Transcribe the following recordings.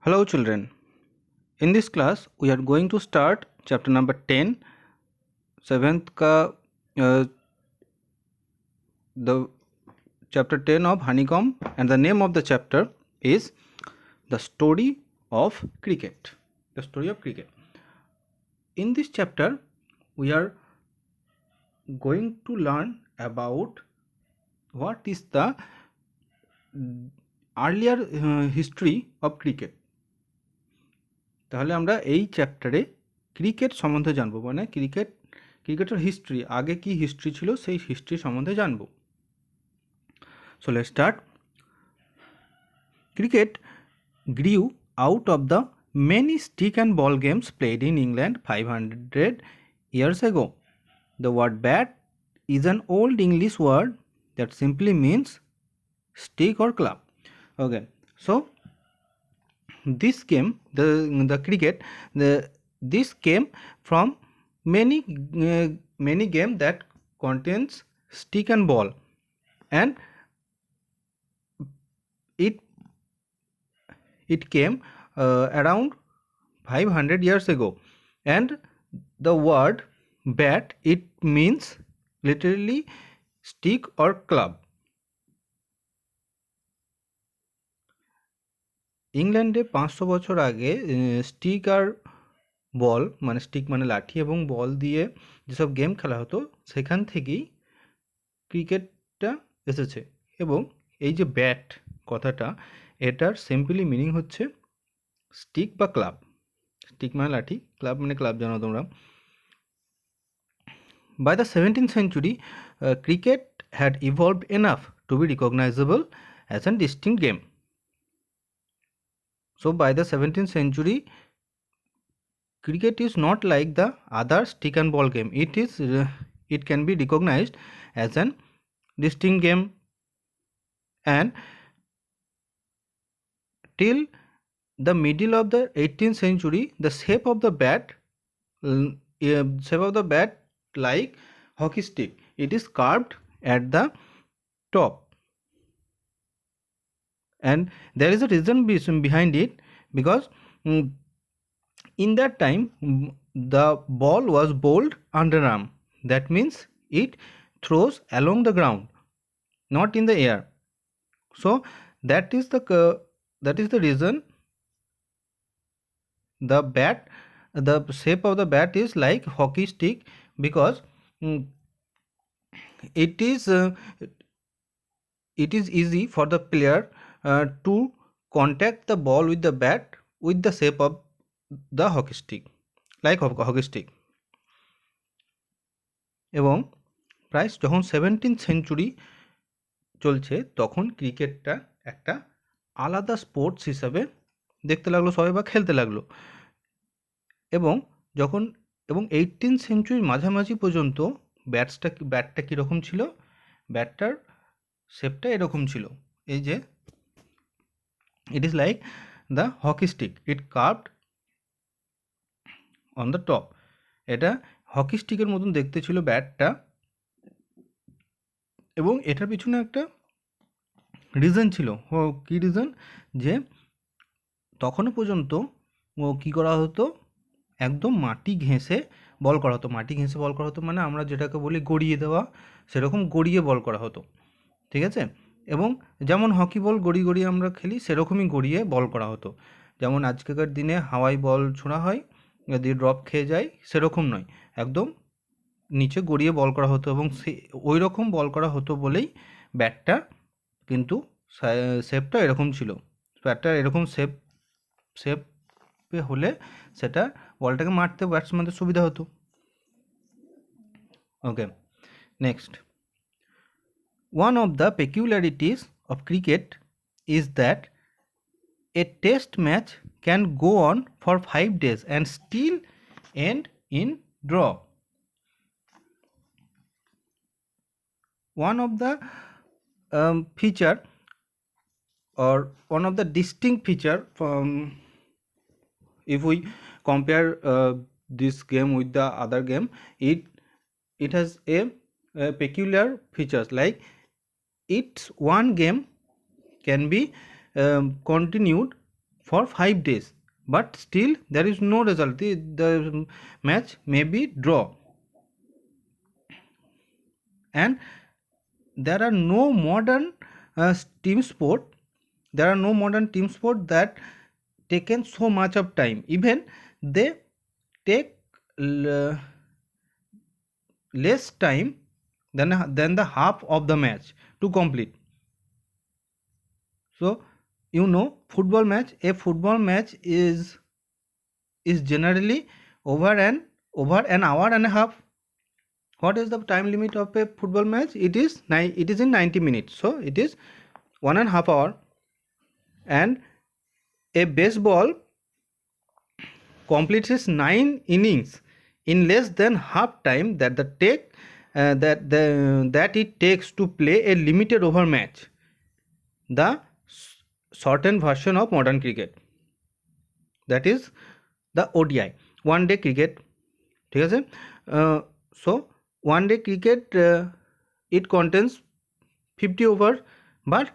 Hello children. In this class we are going to start chapter number 10, 7th ka the chapter 10 of honeycomb, and the name of the chapter is the story of cricket. The story of cricket. In this chapter we are going to learn about what is the earlier history of cricket. তাহলে আমরা এই চ্যাপ্টারে cricket সম্বন্ধে জানবো, মানে ক্রিকেটের history, আগে কি হিস্ট্রি ছিল সেই হিস্ট্রি সম্বন্ধে জানবো। So let's start. Cricket grew out of the many stick and ball games played in England 500 years ago. The word bat is an old English word that simply means stick or club. Okay, so this game, the cricket, this came from many game that contains stick and ball, and it came around 500 years ago. And the word bat, it means literally stick or club. ইংল্যান্ডে 500 বছর আগে stick আর বল, মানে stick মানে লাঠি এবং বল দিয়ে যেসব game খেলা হতো সেখান থেকেই ক্রিকেটটা এসেছে। এবং এই যে ব্যাট কথাটা, এটার সিম্পলি মিনিং হচ্ছে স্টিক বা ক্লাব। স্টিক মানে লাঠি, ক্লাব মানে ক্লাব, জানো তোমরা। By the 17th century, cricket had evolved enough to be recognizable as a distinct game. So by the 17th century, cricket is not like the other stick and ball game. It can be recognized as an distinct game, and till the middle of the 18th century, the shape of the bat like hockey stick, it is carved at the top, and there is a reason behind it, because in that time the ball was bowled underarm. That means it throws along the ground, not in the air. So that is the reason the shape of the bat is like hockey stick, because it is easy for the player to contact the ball with the bat with the shape of the hockey stick, like hockey stick. এবং প্রায় যখন 17th century চলছে তখন ক্রিকেটটা একটা আলাদা sports হিসাবে দেখতে লাগলো সবাই, বা খেলতে লাগলো। এবং 18th সেঞ্চুরির মাঝামাঝি পর্যন্ত ব্যাটটা কীরকম ছিল, ব্যাটটার শেপটা এরকম ছিল, এই যে it is like the hockey stick, it carved on the top. এটা হকি স্টিকের মতন দেখতে ছিল ব্যাটটা। এবং এটার পিছনে একটা রিজন ছিল। কি রিজন? যে তখনও পর্যন্ত কি করা হতো, একদম মাটি ঘেঁষে বল করা হতো। মাটি ঘেঁষে বল করা হতো মানে আমরা যেটাকে বলি গড়িয়ে দেওয়া, সেরকম গড়িয়ে বল করা হতো, ঠিক আছে। এবং যেমন হকি বল গড়িয়ে আমরা খেলি, সেরকমই গড়িয়ে বল করা হতো। যেমন আজকেকার দিনে হাওয়াই বল ছোঁড়া হয়, দিয়ে ড্রপ খেয়ে যায়, সেরকম নয়, একদম নিচে গড়িয়ে বল করা হতো। এবং ওই রকম বল করা হতো বলেই ব্যাটটা কিন্তু শেপটা এরকম ছিল। ব্যাটটা এরকম শেপে হলে সেটা বলটাকে মারতে ব্যাটসম্যানদের সুবিধা হতো। ওকে, next. One of the peculiarities of cricket is that a test match can go on for 5 days and still end in draw. One of the feature, or one of the distinct feature from, if we compare this game with the other game, it has a peculiar features, like its one game can be continued for 5 days, but still there is no result. The match may be draw, and there are no modern team sport. There are no modern team sport that taken so much of time. Even they take less time than the half of the match to complete. So a football match is generally over an hour and a half. What is the time limit of a football match? It is in 90 minutes, so it is 1.5 hour. And a baseball completes its 9 innings in less than half time that it takes to play a limited over match, the shortened version of modern cricket, that is the ODI, one day cricket. ঠিক আছে? So one day cricket, it contains 50 overs, but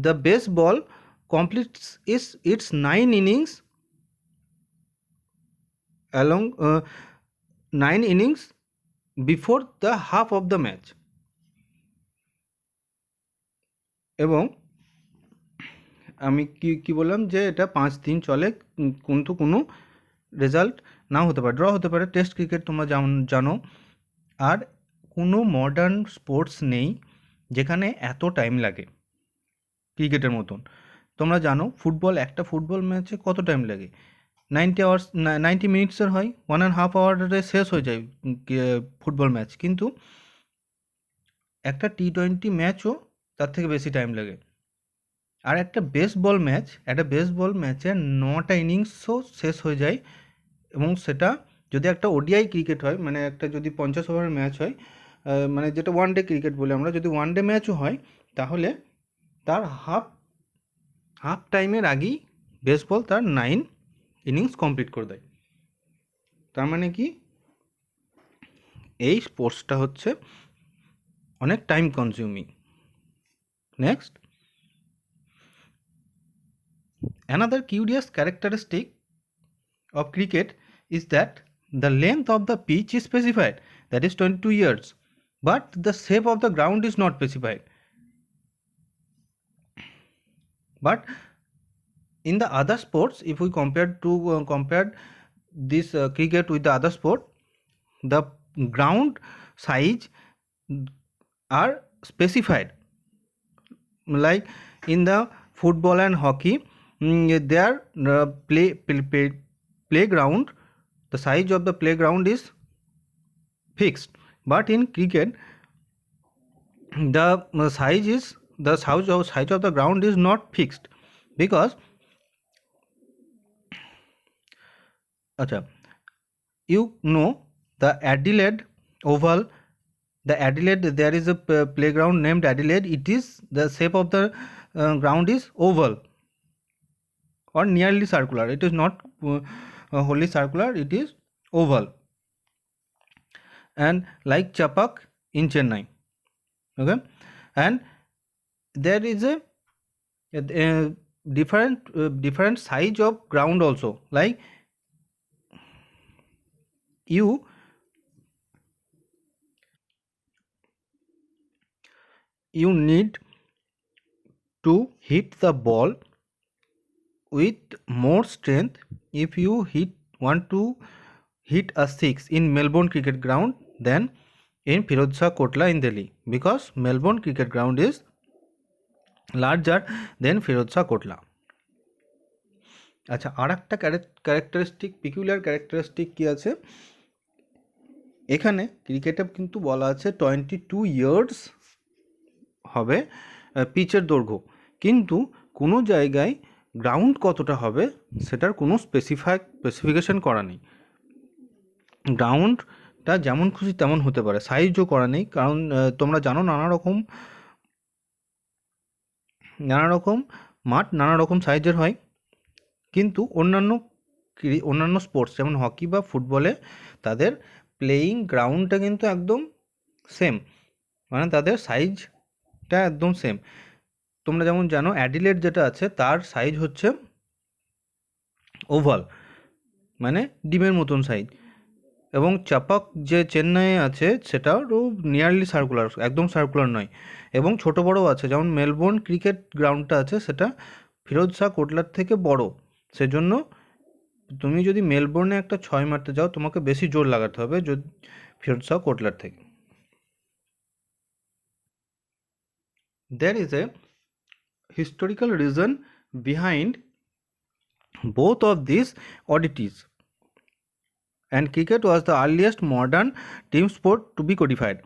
the baseball completes its 9 innings along 9 innings before the half of the match. এবং আমি কি বললাম যে এটা 5 দিন চলে, কিন্তু কোনো রেজাল্ট নাও হতে পারে, ড্র হতে পারে। টেস্ট ক্রিকেট তোমরা জানো। আর কোনো মডার্ন স্পোর্টস নেই যেখানে এত টাইম লাগে ক্রিকেটের মতন। তোমরা জানো একটা ফুটবল ম্যাচে কত টাইম লাগে? 90 মিনিটসের হয়, 1.5 আওয়ারে শেষ হয়ে যায় ফুটবল ম্যাচ। কিন্তু একটা T20 ম্যাচও তার থেকে বেশি টাইম লাগে। আর একটা বেসবল ম্যাচে 9টা ইনিংসও শেষ হয়ে যায়। এবং সেটা যদি একটা ODI ক্রিকেট হয়, মানে একটা যদি 50 ওভারের ম্যাচ হয়, মানে যেটা ওয়ান ডে ক্রিকেট বলে আমরা, যদি ওয়ান ডে ম্যাচও হয়, তাহলে তার হাফ টাইমের আগেই বেসবল তার 9 ইনিংস কমপ্লিট করে দেয়। তার মানে কি, এই স্পোর্টসটা হচ্ছে অনেক time consuming. Next, another curious characteristic of cricket is that the length of the pitch is specified, that is 22 yards, but the shape of the ground is not specified. But in the other sports, if we compare this cricket with the other sport, the ground size are specified. Like in the football and hockey, their playground, the size of the playground is fixed, but in cricket the size of the ground is not fixed, because you know the Adelaide Oval, there is a playground named Adelaide. It is the shape of the ground is oval or nearly circular. It is not wholly circular, it is oval. And like Chapak in Chennai, okay, and there is a different size of ground also. Like you need to hit the ball with more strength if you want to hit a 6 in Melbourne cricket ground than in Firozshah Kotla in Delhi, because Melbourne cricket ground is larger than Firozshah Kotla. আচ্ছা, আর একটা peculiar characteristic কি আছে এখানে? ক্রিকেটে কিন্তু বলা আছে 22 years হবে পিচের দৈর্ঘ্য, কিন্তু কোনো জায়গায় গ্রাউন্ড কতটা হবে সেটার কোনো স্পেসিফিকেশন করা নেই। গ্রাউন্ডটা যেমন খুশি তেমন হতে পারে, সাইজও করা নেই। কারণ তোমরা জানো নানা রকম মাঠ নানা রকম সাইজের হয়। কিন্তু অন্যান্য স্পোর্টস যেমন হকি বা ফুটবলে তাদের প্লেয়িং গ্রাউন্ডটা কিন্তু একদম সেম, মানে তাদের সাইজটা একদম সেম। তোমরা যেমন জানো অ্যাডিলেড যেটা আছে তার সাইজ হচ্ছে ওভাল মানে ডিমের মতন সাইজ, এবং চাপাক যে চেন্নাইয়ে আছে সেটাও নিয়ারলি সার্কুলার, একদম সার্কুলার নয়, এবং ছোট বড়ও আছে, যেমন মেলবোর্ন ক্রিকেট গ্রাউন্ডটা আছে সেটা ফিরোজ শাহ কোটলার থেকে বড়, সেজন্য তুমি যদি মেলবোর্নে একটা 6 মারতে যাও তোমাকে বেশি জোর লাগাতে হবে যদি ফিরোজ শাহ কোটলার থেকে। There is a historical reason behind both of these oddities, and cricket was the earliest modern team sport to be codified.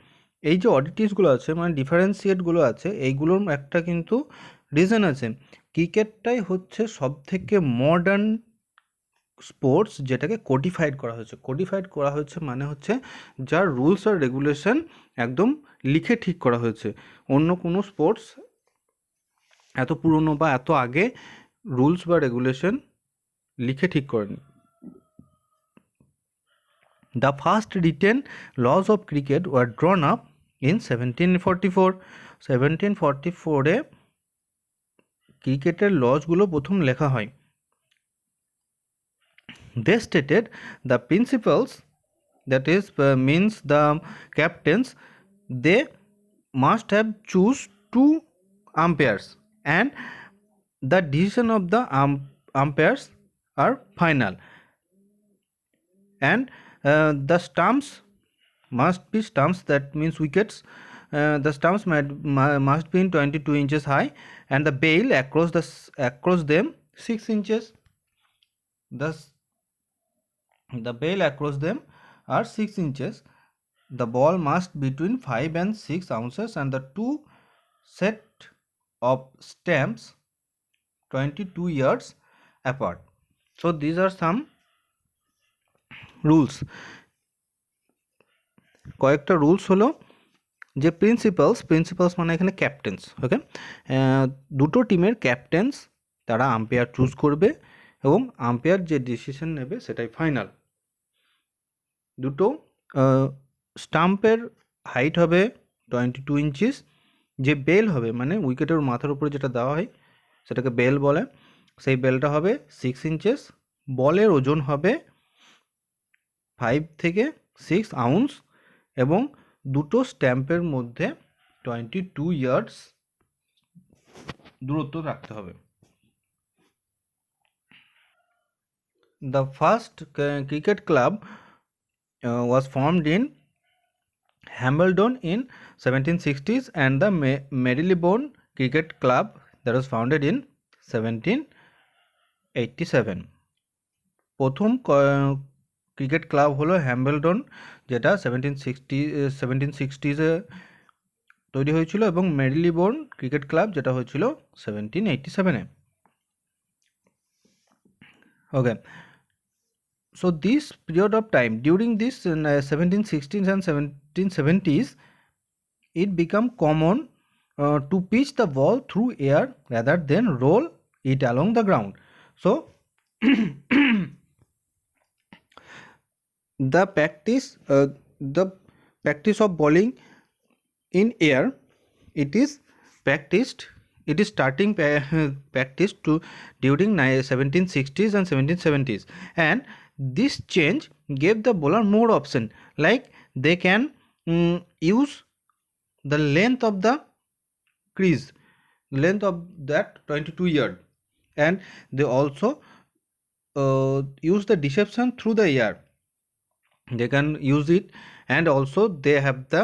এই যে অডিটিসগুলো আছে মানে ডিফারেন্সিয়েটগুলো আছে, এইগুলোর একটা কিন্তু রিজন আছে। ক্রিকেটটাই হচ্ছে সব থেকে মডার্ন স্পোর্টস যেটাকে কোডিফাইড করা হয়েছে। কোডিফাইড করা হয়েছে মানে হচ্ছে যার রুলস আর রেগুলেশন একদম লিখে ঠিক করা হয়েছে। অন্য কোনো স্পোর্টস এত পুরনো বা এত আগে রুলস বা রেগুলেশন লিখে ঠিক করেনি। The first written laws of cricket were drawn up in 1744. 1744-এ ক্রিকেটের লসগুলো প্রথম লেখা হয়। They stated the principles, that is means the captains, they must have choose 2 umpires and the decision of the umpires are final, and the stumps must be stumps, that means wickets. The stumps must be 22 inches high, and the bail across them 6 inches. Thus, the bail across them are 6 inches. The ball must be between 5 and 6 ounces, and the 2 set of stamps 22 yards apart. So these are some rules. কয়েকটা rules হলো যে principles মানে এখানে captain's. ওকে, দুটো টিমের captain's তারা umpire choose করবে এবং আম্পায়ার যে ডিসিশন নেবে সেটাই ফাইনাল। দুটো স্টাম্পের হাইট হবে 22 ইঞ্চিস, যে বেল হবে মানে উইকেটের মাথার উপরে যেটা দেওয়া হয় সেটাকে বেল বলে, সেই বেলটা হবে 6 ইঞ্চেস। বলের ওজন হবে 5 থেকে 6 আউন্স, এবং দুটো স্ট্যাম্পের মধ্যে 22 ইয়ার্ডস দূরত্ব রাখতে হবে। The first cricket club was formed in Hambledon in 1760s, and the Marylebone Cricket Club that was founded in 1787. প্রথম ক্রিকেট ক্লাব হলো হ্যাম্বলডন, যেটা 1760s তৈরি হয়েছিল, এবং মেরিলিবোর্ন ক্রিকেট ক্লাব যেটা হয়েছিল 1787-এ। ওকে, so this period of time, during this 1760s and 1770s, it became common to pitch the ball through air rather than roll it along the ground. So the practice of bowling in air, it is starting practice to during 1760s and 1770s, and this change gave the bowler more option, like they can use the length of the crease, length of that 22 yard, and they also use the deception through the air, they can use it, and also they have the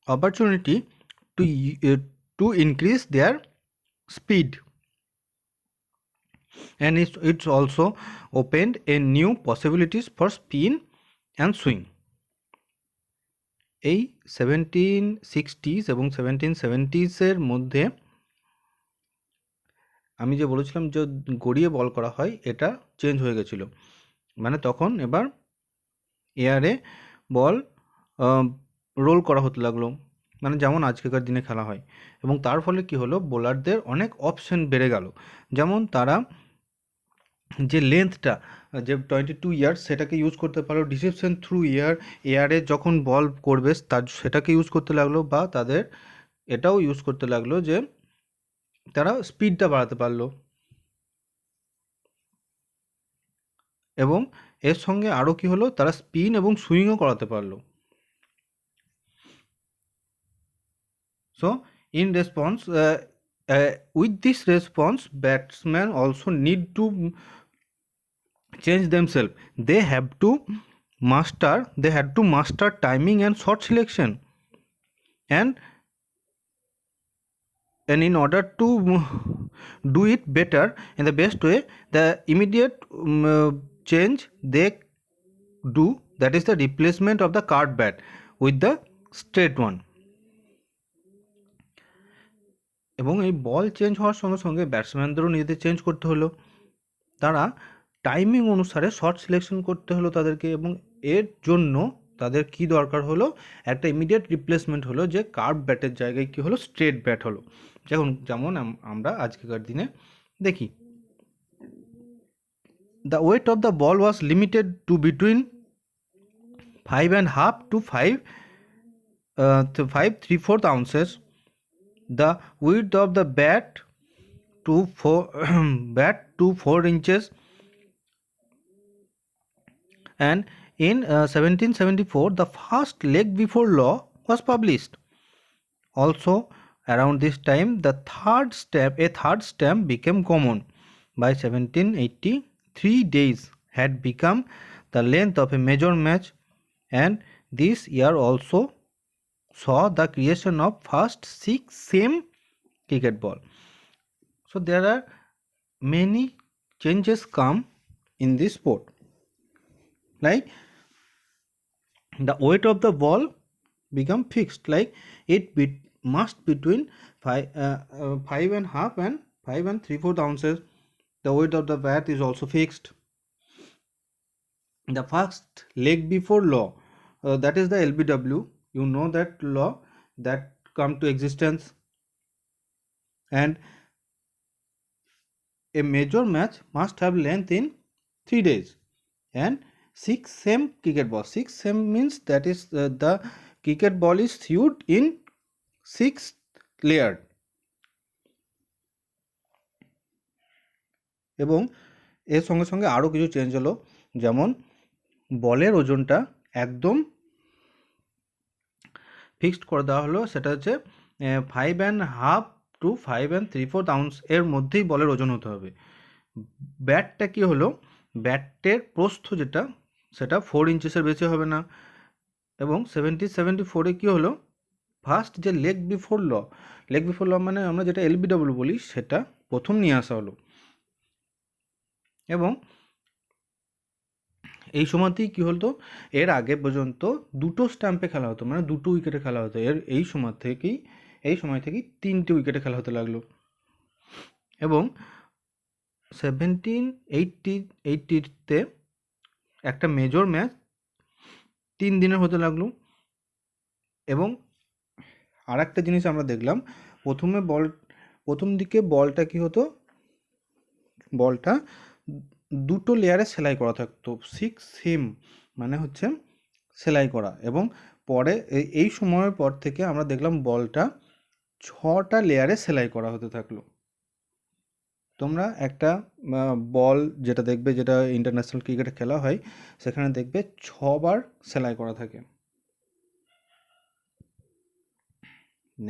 opportunity to increase their speed, and it's also opened a new possibilities for spin and swing. এই 1760s এবং 1770s মধ্যে আমি যে বলেছিলাম যে গড়িয়ে বল করা হয় এটা চেঞ্জ হয়ে গেছিল, মানে তখন এবার এয়ারে বল রোল করা হতে লাগলো, মানে যেমন আজকেকার দিনে খেলা হয়, এবং তার ফলে কি হলো বোলারদের অনেক অপশন বেড়ে গেল, যেমন তারা যে লেন্থটা যে 22 ইয়ার্স সেটাকে ইউজ করতে পারলো, ডিসেপশন থ্রু এয়ারে যখন বল করবে তার সেটাকে ইউজ করতে লাগলো, বা তাদের এটাও ইউজ করতে লাগলো যে তারা স্পিডটা বাড়াতে পারলো, এবং এর সঙ্গে আরও কি হলো, তারা স্পিন এবং সুইংও করাতে পারলো। So in response, with this response batsman also need to change themselves. They had to master timing and shot selection, and in order to do it better in the best way, the immediate change they do, that is the replacement of the card bat with the straight one. এবং এই বল change হওয়ার সঙ্গে সঙ্গে ব্যাটসম্যানদেরও নিজেদের change করতে হলো, তারা timing অনুসারে শট সিলেকশন করতে হলো তাদেরকে, এবং এর জন্য তাদের কি দরকার হলো, একটা ইমিডিয়েট রিপ্লেসমেন্ট হলো, যে কার্ভ ব্যাটের জায়গায় কি হলো, স্ট্রেট ব্যাট হলো। যেমন আমরা আজকেকার দিনে দেখি, the weight of the ball was limited two between 5.5 to 5.75 ounces. The width of the bat to 4 inches, and in 1774 the first leg before law was published. Also around this time a third stamp became common. By 1780 3 days had become the length of a major match, and this year also saw the creation of first 6 same cricket ball. So there are many changes come in this sport, like the weight of the ball become fixed, like must between 5.5 and 5.75 ounces. The weight of the bat is also fixed. The first leg before law, that is the LBW, you know that law that come to existence, and a major match must have length in 3 days, and 6 same cricket ball. 6 same means that is the cricket ball is sewed in 6 layered. এবং এর সঙ্গে সঙ্গে আরও কিছু change হলো, যেমন বলের ওজনটা একদম ফিক্সড করে দেওয়া হলো, সেটা হচ্ছে 5.5 to 5.75 ounce এর মধ্যেই বলের ওজন হতে হবে। ব্যাটটা কি হলো, ব্যাটের প্রস্থ যেটা সেটা 4 ইঞ্চেসের বেশি হবে না। এবং 1774 কি হলো, ফার্স্ট যে লেগ বিফোর ল মানে আমরা যেটা LBW বলি, সেটা প্রথম নিয়ে আসা হলো। এবং এই সময়তেই কি হতো, এর আগে পর্যন্ত দুটো স্ট্যাম্পে খেলা হতো, মানে দুটো উইকেটে খেলা হতো। এই সময় থেকেই 3টে উইকেটে খেলা হতে লাগলো। এবং 1780তে একটা মেজর ম্যাচ 3 দিনের হতে লাগলো। এবং আর একটা জিনিস আমরা দেখলাম, প্রথম দিকে বলটা কি হতো, বলটা দুটো লেয়ারে সেলাই করা থাকতো, 6 সিম মানে হচ্ছে সেলাই করা। এবং পরে এই সময়ের পর থেকে আমরা দেখলাম বলটা 6টা লেয়ারে সেলাই করা হতে থাকলো। তোমরা একটা বল যেটা দেখবে, যেটা ইন্টারন্যাশনাল ক্রিকেটে খেলা হয়, সেখানে দেখবে 6বার সেলাই করা থাকে।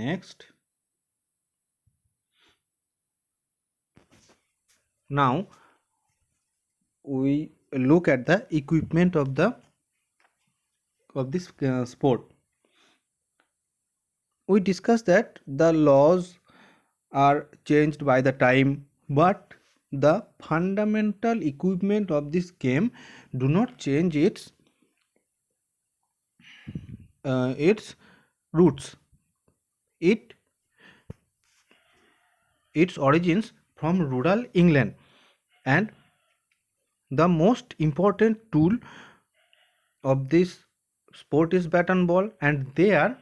Next, now we look at the equipment of this sport. We discussed that the laws are changed by the time, but the fundamental equipment of this game do not change its roots. Its origins from rural England, and the most important tool of this sport is bat and ball, and they are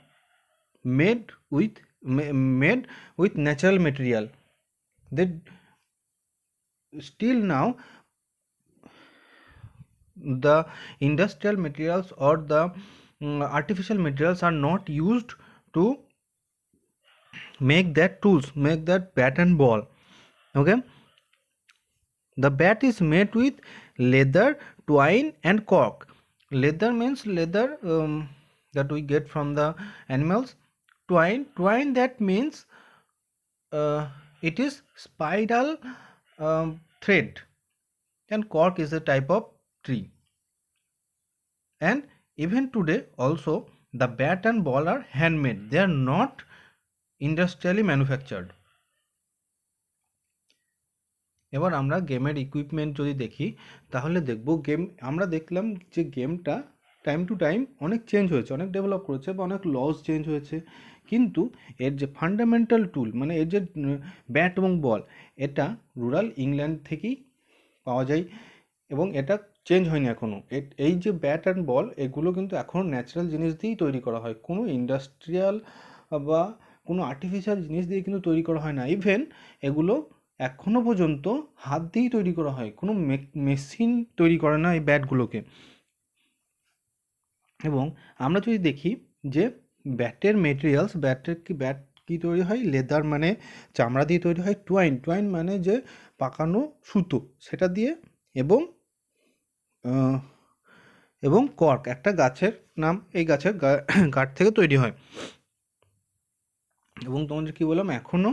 made with natural material. They still now the industrial materials or the artificial materials are not used to make that tools, make that bat and ball. Okay, the bat is made with leather, twine and cork. Leather means leather that we get from the animals. Twine that means it is spiral thread, and cork is a type of tree. And even today also the bat and ball are handmade, they are not industrially manufactured. এবার আমরা গেমের equipment যদি দেখি তাহলে দেখব game, আমরা দেখলাম যে গেমটা টাইম টু টাইম অনেক চেঞ্জ হয়েছে, অনেক ডেভেলপ করেছে বা অনেক লস চেঞ্জ হয়েছে, কিন্তু এর যে ফান্ডামেন্টাল টুল মানে এর যে ব্যাট এবং বল, এটা রুরাল ইংল্যান্ড থেকেই পাওয়া যায় এবং এটা চেঞ্জ হয়নি এখনও। এই যে ব্যাট অ্যান্ড বল এগুলো কিন্তু এখনও ন্যাচারাল জিনিস দিয়েই তৈরি করা হয়, কোনো ইন্ডাস্ট্রিয়াল বা কোনো আর্টিফিশিয়াল জিনিস দিয়ে কিন্তু তৈরি করা হয় না। ইভেন এগুলো এখনও পর্যন্ত হাত দিয়েই তৈরি করা হয়, কোনো মেশিন তৈরি করে না এই ব্যাটগুলোকে। এবং আমরা যদি দেখি যে ব্যাটের মেটেরিয়ালস, ব্যাট কি তৈরি হয়, লেদার মানে চামড়া দিয়ে তৈরি হয়, টুয়াইন মানে যে পাকানো সুতো সেটা দিয়ে, এবং কর্ক একটা গাছের নাম, এই গাছের কাঠ থেকে তৈরি হয়। এবং তোমাদের কি বললাম, এখনও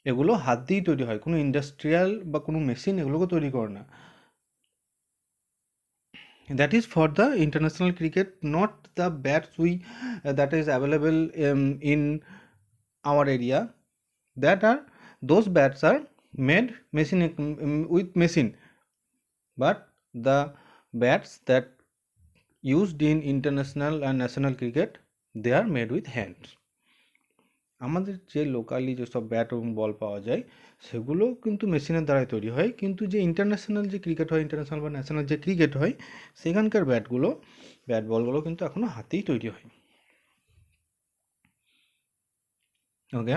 এগুলো হাত দিয়েই তৈরি হয়, কোনো ইন্ডাস্ট্রিয়াল বা কোনো মেশিন এগুলোকে তৈরি করে না। That is for the international cricket, not the bats that is available in our area. Those bats are made with machine, but the bats that used in international and national cricket, they are made with hands. আমাদের যে locally যেসব bat এবং বল পাওয়া যায় সেগুলো কিন্তু মেশিনের দ্বারাই তৈরি হয়, কিন্তু যে ইন্টারন্যাশনাল যে ক্রিকেট হয়, ইন্টারন্যাশনাল বা ন্যাশনাল যে ক্রিকেট হয়, সেখানকার ব্যাট বলগুলো কিন্তু এখনও হাতেই তৈরি হয়। ওকে,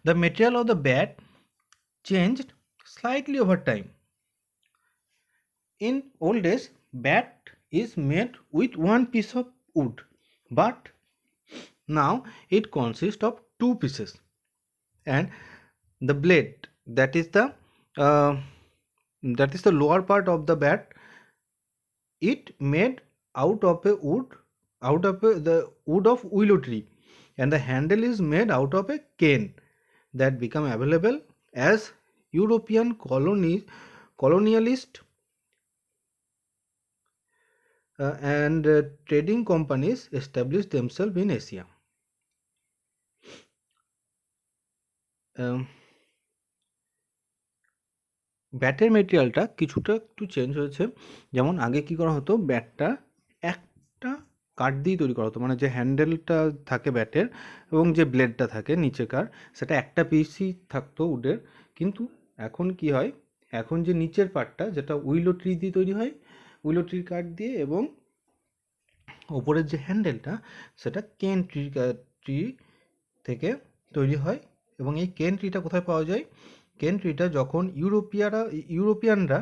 the material of the bat changed slightly over time. In old days, bat is made with one piece of wood, but now it consists of two pieces, and the blade, that is the lower part of the bat, it made out of the wood of willow tree, and the handle is made out of a cane that became available as European colonialist and trading companies established themselves in Asia. ব্যাটের মেটেরিয়ালটা কিছুটা একটু change হয়েছে। যেমন আগে কি করা হতো, ব্যাটটা একটা কাঠ দিয়ে তৈরি করা হতো, মানে যে হ্যান্ডেলটা থাকে ব্যাটের এবং যে ব্লেডটা থাকে নিচেকার, সেটা একটা পিসই থাকতো উডের। কিন্তু এখন কি হয়, এখন যে নিচের পার্টটা যেটা উইলো ট্রি দিয়ে তৈরি হয়, উইলো ট্রির কাঠ দিয়ে, এবং ওপরের যে হ্যান্ডেলটা সেটা কেন ট্রি থেকে তৈরি হয়। এবং এই কেন ট্রিটা কোথায় পাওয়া যায়, কেন ট্রিটা যখন ইউরোপিয়ানরা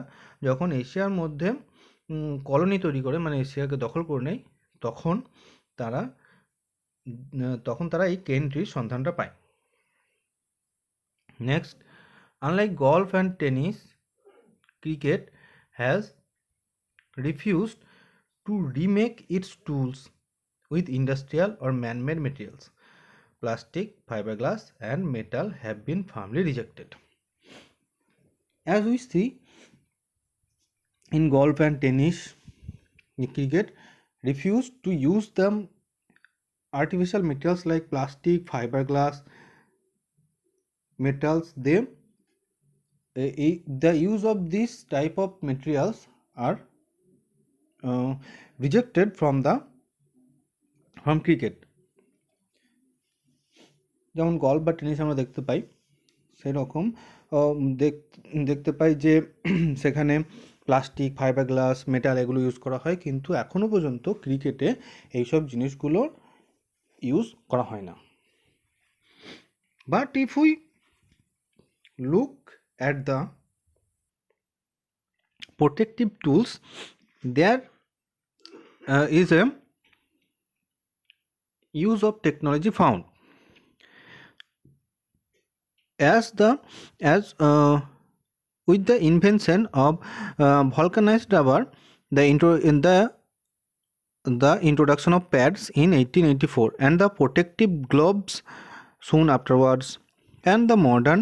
যখন এশিয়ার মধ্যে কলোনি তৈরি করে, মানে এশিয়াকে দখল করে নেয়, তখন তারা এই কেন ট্রির সন্ধানটা পায়। Next, unlike golf and tennis, cricket has refused to remake its tools with industrial or man-made materials. Plastic, fiberglass and metal have been firmly rejected. As we see in golf and tennis, cricket refused to use the artificial materials like plastic, fiberglass, metals. The use of this type of materials are rejected from cricket. যেমন golf বা tennis আমরা দেখতে পাই, সেরকম দেখতে পাই যে সেখানে plastic, fibre glass, metal এগুলো use করা হয়, কিন্তু এখনও পর্যন্ত ক্রিকেটে এইসব জিনিসগুলো ইউজ করা হয় না। But if we look at the protective tools, there is a use of technology found. as with the invention of vulcanized rubber, the introduction of pads in 1884 and the protective gloves soon afterwards, and the modern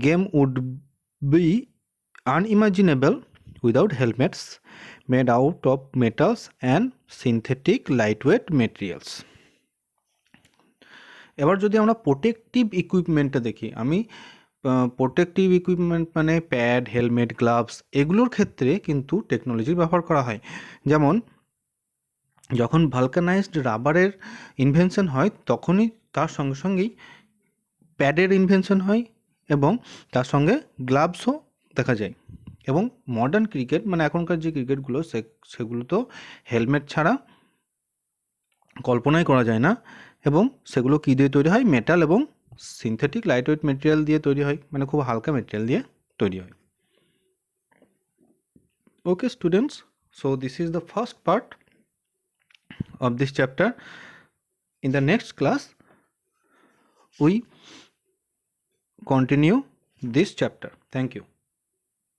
game would be unimaginable without helmets made out of metals and synthetic lightweight materials. এবার যদি আমরা protective ইকুইপমেন্টটা দেখি, আমি protective equipment মানে pad, helmet, gloves, এগুলোর ক্ষেত্রে কিন্তু টেকনোলজির ব্যবহার করা হয়। যেমন যখন ভালকানাইজড রাবারের ইনভেনশন হয় তখনই তার সঙ্গে সঙ্গেই প্যাডের ইনভেনশন হয় এবং তার সঙ্গে গ্লাভসও দেখা যায়। এবং মডার্ন ক্রিকেট মানে এখনকার যে ক্রিকেটগুলো সেগুলো তো হেলমেট ছাড়া কল্পনাই করা যায় না, এবং সেগুলো কী দিয়ে তৈরি হয়? মেটাল এবং সিনথেটিক লাইটওয়েট মেটেরিয়াল দিয়ে তৈরি হয়, মানে খুব হালকা মেটেরিয়াল দিয়ে তৈরি হয়। Okay students, so this is the first part of this chapter. In the next class we continue this chapter. Thank you.